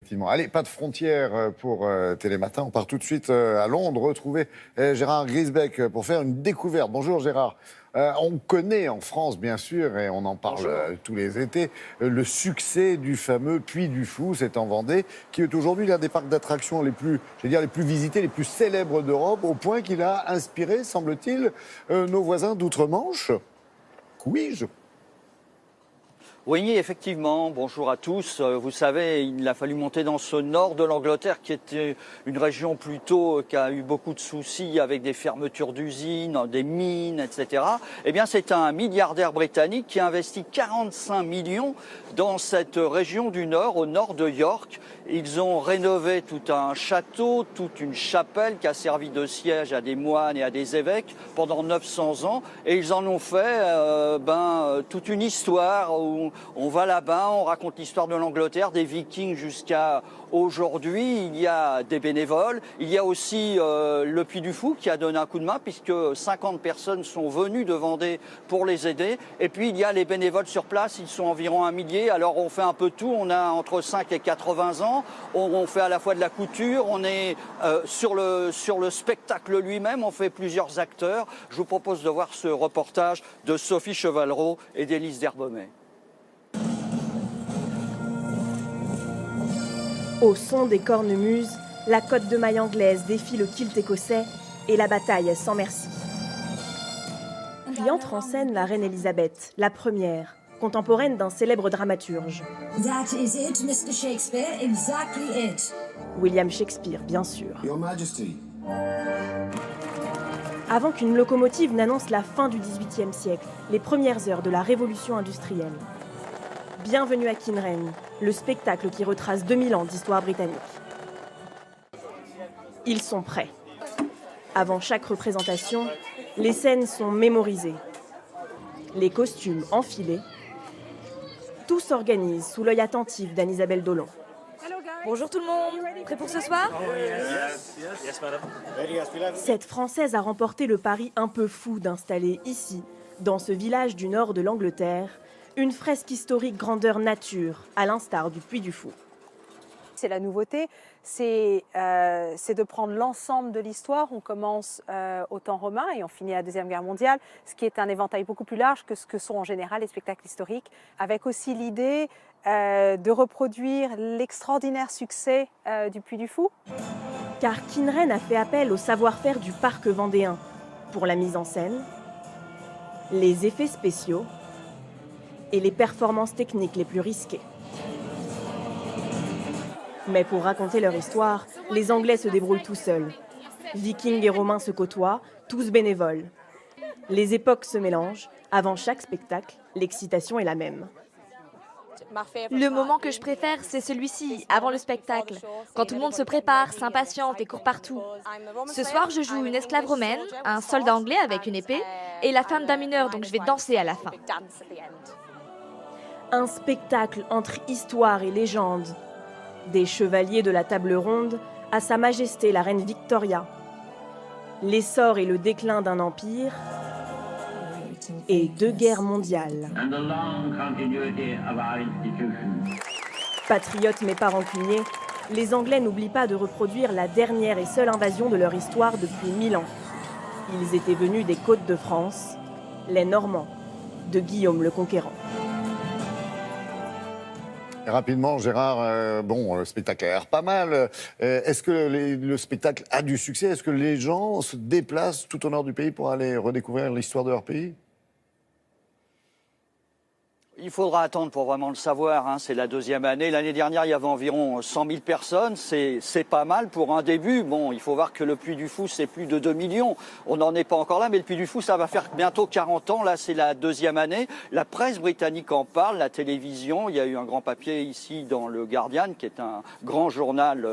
Effectivement. Allez, pas de frontières pour Télématin. On part tout de suite à Londres retrouver Gérard Griesbeck pour faire une découverte. Bonjour Gérard. On connaît en France, bien sûr, et on en parle tous les étés, le succès du fameux Puy du Fou, c'est en Vendée, qui est aujourd'hui l'un des parcs d'attractions les plus visités, les plus célèbres d'Europe, au point qu'il a inspiré, semble-t-il, nos voisins d'outre-Manche. Oui, Oui, effectivement. Bonjour à tous. Vous savez, il a fallu monter dans ce nord de l'Angleterre qui était une région plutôt qui a eu beaucoup de soucis avec des fermetures d'usines, des mines, etc. Eh bien, c'est un milliardaire britannique qui a investi 45 millions dans cette région du nord, au nord de York. Ils ont rénové tout un château, toute une chapelle qui a servi de siège à des moines et à des évêques pendant 900 ans. Et ils en ont fait toute une histoire où on va là-bas, on raconte l'histoire de l'Angleterre, des Vikings jusqu'à aujourd'hui. Il y a des bénévoles. Il y a aussi le Puy du Fou qui a donné un coup de main puisque 50 personnes sont venues de Vendée pour les aider. Et puis il y a les bénévoles sur place, ils sont environ 1 millier. Alors on fait un peu tout, on a entre 5 et 80 ans. On fait à la fois de la couture, on est sur le spectacle lui-même, on fait plusieurs acteurs. Je vous propose de voir ce reportage de Sophie Chevalreau et d'Élise Derbaumet. Au son des cornemuses, la côte de maille anglaise défie le kilt écossais et la bataille sans merci. Puis entre en scène la reine Elisabeth, la première, contemporaine d'un célèbre dramaturge. That is it, Mr. Shakespeare, exactly it. William Shakespeare, bien sûr. Your Majesty. Avant qu'une locomotive n'annonce la fin du XVIIIe siècle, les premières heures de la révolution industrielle. Bienvenue à Kinrain, le spectacle qui retrace 2000 ans d'histoire britannique. Ils sont prêts. Avant chaque représentation, les scènes sont mémorisées. Les costumes enfilés. Tout s'organise sous l'œil attentif d'Anne-Isabelle Dolon. Bonjour tout le monde, prêt pour ce soir? Cette Française a remporté le pari un peu fou d'installer ici, dans ce village du nord de l'Angleterre, une fresque historique grandeur nature, à l'instar du Puy du Fou. C'est la nouveauté, c'est de prendre l'ensemble de l'histoire. On commence au temps romain et on finit à la Deuxième Guerre mondiale, ce qui est un éventail beaucoup plus large que ce que sont en général les spectacles historiques, avec aussi l'idée de reproduire l'extraordinaire succès du Puy du Fou. Car Kinrain a fait appel au savoir-faire du parc vendéen pour la mise en scène, les effets spéciaux et les performances techniques les plus risquées. Mais pour raconter leur histoire, les Anglais se débrouillent tout seuls. Vikings et Romains se côtoient, tous bénévoles. Les époques se mélangent. Avant chaque spectacle, l'excitation est la même. Le moment que je préfère, c'est celui-ci, avant le spectacle, quand tout le monde se prépare, s'impatiente et court partout. Ce soir, je joue une esclave romaine, un soldat anglais avec une épée, et la femme d'un mineur, donc je vais danser à la fin. Un spectacle entre histoire et légende. Des chevaliers de la table ronde à Sa Majesté la Reine Victoria. L'essor et le déclin d'un empire et 2 guerres mondiales. Patriotes mais pas rancuniers, les Anglais n'oublient pas de reproduire la dernière et seule invasion de leur histoire depuis 1000 ans. Ils étaient venus des côtes de France, les Normands, de Guillaume le Conquérant. Et rapidement, Gérard, le spectacle a l'air pas mal. Est-ce que le spectacle a du succès? Est-ce que les gens se déplacent tout au nord du pays pour aller redécouvrir l'histoire de leur pays? Il faudra attendre pour vraiment le savoir, hein. C'est la 2e année. L'année dernière, il y avait environ 100 000 personnes. C'est pas mal pour un début. Bon, il faut voir que le Puy du Fou, c'est plus de 2 millions. On n'en est pas encore là, mais le Puy du Fou, ça va faire bientôt 40 ans. Là, c'est la 2e année. La presse britannique en parle, la télévision. Il y a eu un grand papier ici dans le Guardian, qui est un grand journal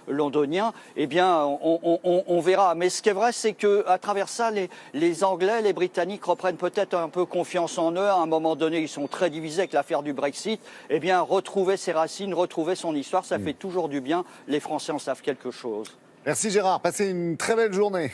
londonien. Eh bien, on verra. Mais ce qui est vrai, c'est qu'à travers ça, les Anglais, les Britanniques reprennent peut-être un peu confiance en eux. À un moment donné, ils sont très divisé avec l'affaire du Brexit, eh bien, retrouver ses racines, retrouver son histoire, ça fait toujours du bien. Les Français en savent quelque chose. Merci Gérard, passez une très belle journée.